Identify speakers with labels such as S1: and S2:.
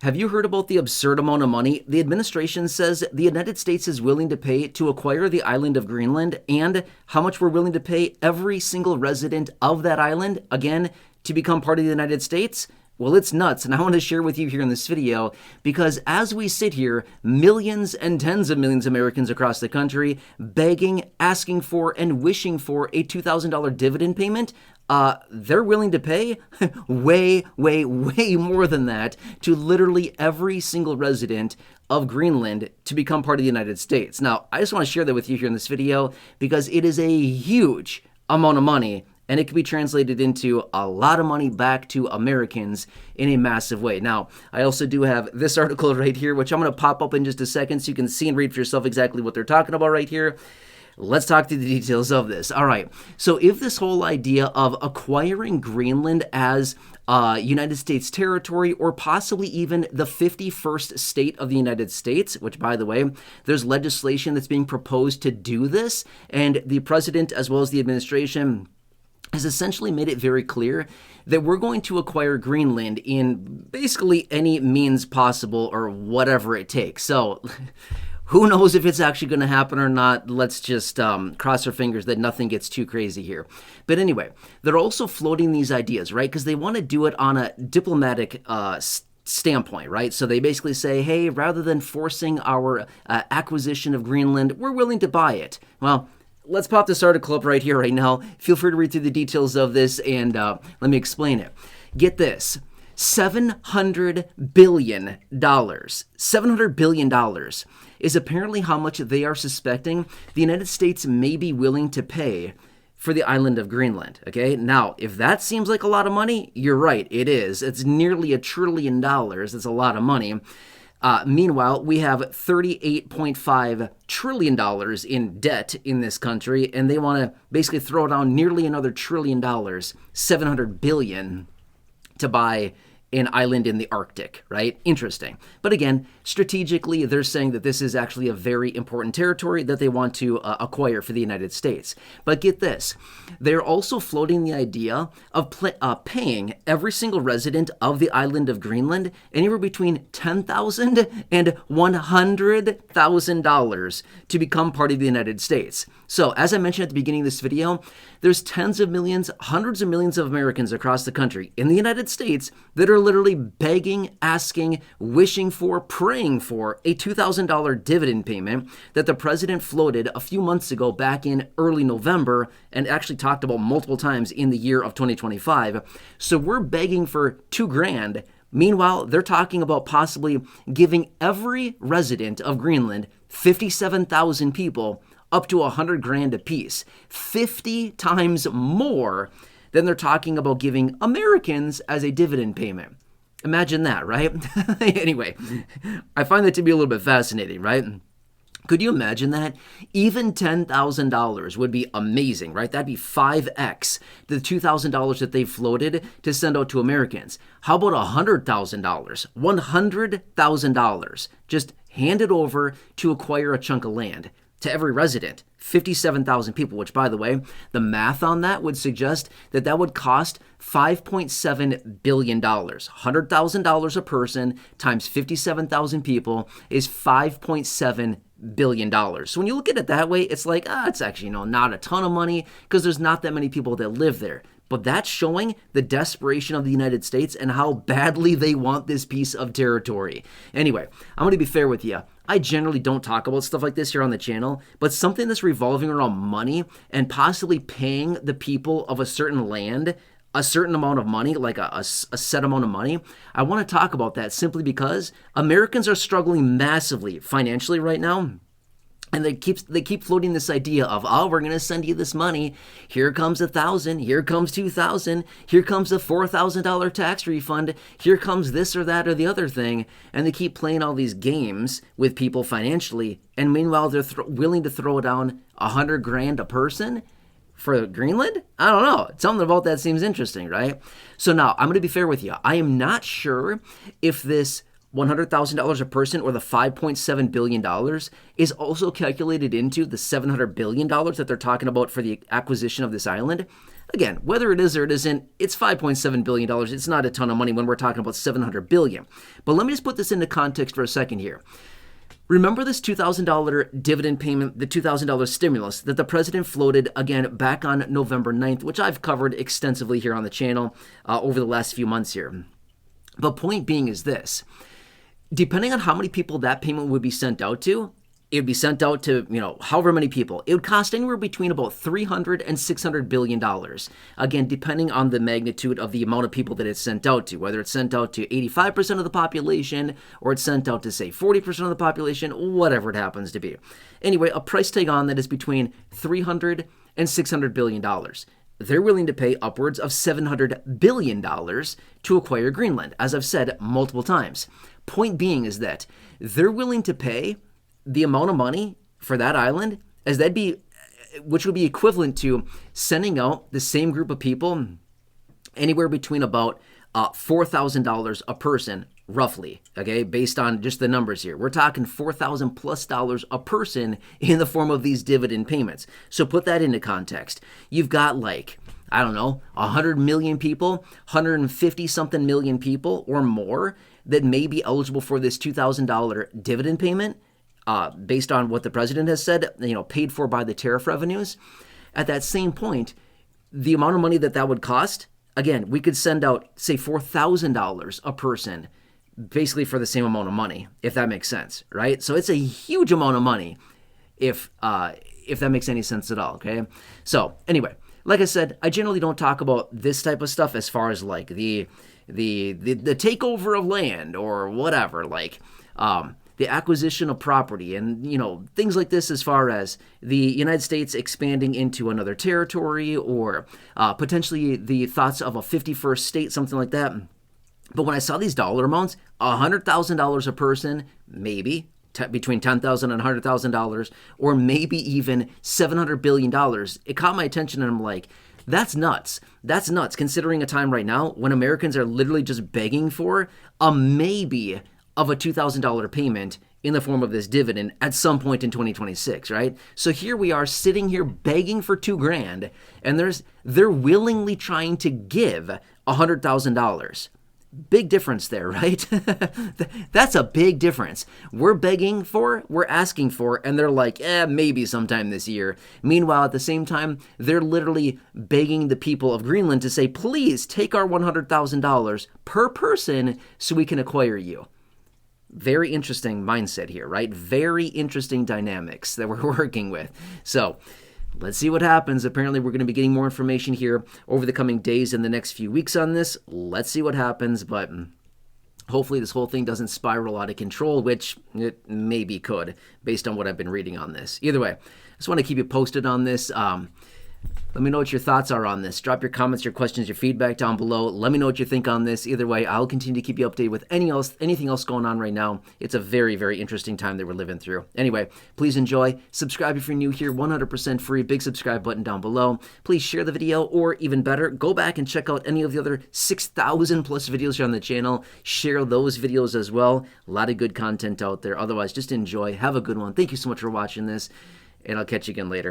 S1: have you heard about the absurd amount of money the administration says the United States is willing to pay to acquire the island of Greenland, and how much we're willing to pay every single resident of that island, again, to become part of the United States? Well, it's nuts, and I want to share with you here in this video because as we sit here, millions and tens of millions of Americans across the country begging, asking for, and wishing for a $2,000 dividend payment, they're willing to pay way more than that to literally every single resident of Greenland to become part of the United States. Now, I just want to share that with you here in this video because it is a huge amount of money, and it can be translated into a lot of money back to Americans in a massive way. Now, I also do have this article right here, which I'm going to pop up in just a second so you can see and read for yourself exactly what they're talking about right here. Let's talk through the details of this. All right, so if this whole idea of acquiring Greenland as United States territory, or possibly even the 51st state of the United States, which, by the way, there's legislation that's being proposed to do this, and the president as well as the administration has essentially made it very clear that we're going to acquire Greenland in basically any means possible or whatever it takes. So who knows if it's actually going to happen or not? Let's just cross our fingers that nothing gets too crazy here. But anyway, they're also floating these ideas, right? Because they want to do it on a diplomatic standpoint, right? So they basically say, hey, rather than forcing our acquisition of Greenland, we're willing to buy it. Well, let's pop this article up right here, right now. Feel free to read through the details of this and let me explain it. Get this. $700 billion. $700 billion is apparently how much they are suspecting the United States may be willing to pay for the island of Greenland, okay? Now, if that seems like a lot of money, you're right, it is. It's nearly $1 trillion. That's a lot of money. Meanwhile, we have $38.5 trillion in debt in this country, and they want to basically throw down nearly another $1 trillion, $700 billion, to buy an island in the Arctic, right? Interesting. But again, strategically, they're saying that this is actually a very important territory that they want to acquire for the United States. But get this, they're also floating the idea of paying every single resident of the island of Greenland anywhere between $10,000 and $100,000 to become part of the United States. So, as I mentioned at the beginning of this video, there's tens of millions, hundreds of millions of Americans across the country in the United States that are literally begging, asking, wishing for, praying for a $2,000 dividend payment that the president floated a few months ago back in early November and actually talked about multiple times in the year of 2025. So we're begging for $2,000. Meanwhile, they're talking about possibly giving every resident of Greenland, 57,000 people, up to $100,000 apiece, 50 times more than they're talking about giving Americans as a dividend payment. Imagine that, right? Anyway, I find that to be a little bit fascinating, right? Could you imagine that? Even $10,000 would be amazing, right? That'd be 5x the $2,000 that they floated to send out to Americans. How about $100,000? $100,000. Just hand it over to acquire a chunk of land to every resident, 57,000 people, which, by the way, the math on that would suggest that that would cost $5.7 billion. $100,000 a person times 57,000 people is $5.7 billion. So when you look at it that way, it's like, it's actually, not a ton of money because there's not that many people that live there. But that's showing the desperation of the United States and how badly they want this piece of territory. Anyway, I'm going to be fair with you. I generally don't talk about stuff like this here on the channel, but something that's revolving around money and possibly paying the people of a certain land a certain amount of money, like a set amount of money, I want to talk about that simply because Americans are struggling massively financially right now. And they keep floating this idea of, we're going to send you this money. Here comes 1,000. Here comes 2,000. Here comes a $4,000 tax refund. Here comes this or that or the other thing. And they keep playing all these games with people financially. And meanwhile, they're willing to throw down $100,000 a person for Greenland? I don't know. Something about that seems interesting, right? So now, I'm going to be fair with you. I am not sure if this $100,000 a person, or the $5.7 billion, is also calculated into the $700 billion that they're talking about for the acquisition of this island. Again, whether it is or it isn't, it's $5.7 billion. It's not a ton of money when we're talking about $700 billion. But let me just put this into context for a second here. Remember this $2,000 dividend payment, the $2,000 stimulus that the president floated again back on November 9th, which I've covered extensively here on the channel over the last few months here. The point being is this. Depending on how many people that payment would be sent out to, it would be sent out to, however many people. It would cost anywhere between about $300 and $600 billion. Again, depending on the magnitude of the amount of people that it's sent out to, whether it's sent out to 85% of the population or it's sent out to, say, 40% of the population, whatever it happens to be. Anyway, a price tag on that is between $300 and $600 billion. They're willing to pay upwards of $700 billion to acquire Greenland, as I've said multiple times. Point being is that they're willing to pay the amount of money for that island, as that'd be, which would be equivalent to sending out the same group of people anywhere between about $4,000 a person, roughly, okay, based on just the numbers here. We're talking $4,000 plus a person in the form of these dividend payments. So put that into context. You've got 100 million people, 150 something million people or more that may be eligible for this $2,000 dividend payment. Based on what the president has said, paid for by the tariff revenues. At that same point, the amount of money that would cost, again, we could send out, say, $4,000 a person, basically for the same amount of money, if that makes sense, right? So it's a huge amount of money, if that makes any sense at all, okay? So anyway, like I said, I generally don't talk about this type of stuff as far as like the takeover of land or whatever, the acquisition of property and, things like this, as far as the United States expanding into another territory or potentially the thoughts of a 51st state, something like that. But when I saw these dollar amounts, $100,000 a person, maybe between $10,000 and $100,000, or maybe even $700 billion, it caught my attention, and I'm like, that's nuts. That's nuts, considering a time right now when Americans are literally just begging for a maybe of a $2,000 payment in the form of this dividend at some point in 2026, right? So here we are sitting here begging for $2,000, and they're willingly trying to give $100,000. Big difference there, right? That's a big difference. We're begging for, we're asking for, and they're like, maybe sometime this year. Meanwhile, at the same time, they're literally begging the people of Greenland to say, please take our $100,000 per person so we can acquire you. Very interesting mindset here, right? Very interesting dynamics that we're working with. So let's see what happens. Apparently, we're going to be getting more information here over the coming days and the next few weeks on this. Let's see what happens, but hopefully this whole thing doesn't spiral out of control, which it maybe could, based on what I've been reading on this. Either way, I just want to keep you posted on this. Let me know what your thoughts are on this. Drop your comments, your questions, your feedback down below. Let me know what you think on this. Either way, I'll continue to keep you updated with anything else going on right now. It's a very, very interesting time that we're living through. Anyway, please enjoy. Subscribe if you're new here. 100% free. Big subscribe button down below. Please share the video, or even better, go back and check out any of the other 6,000 plus videos here on the channel. Share those videos as well. A lot of good content out there. Otherwise, just enjoy. Have a good one. Thank you so much for watching this, and I'll catch you again later.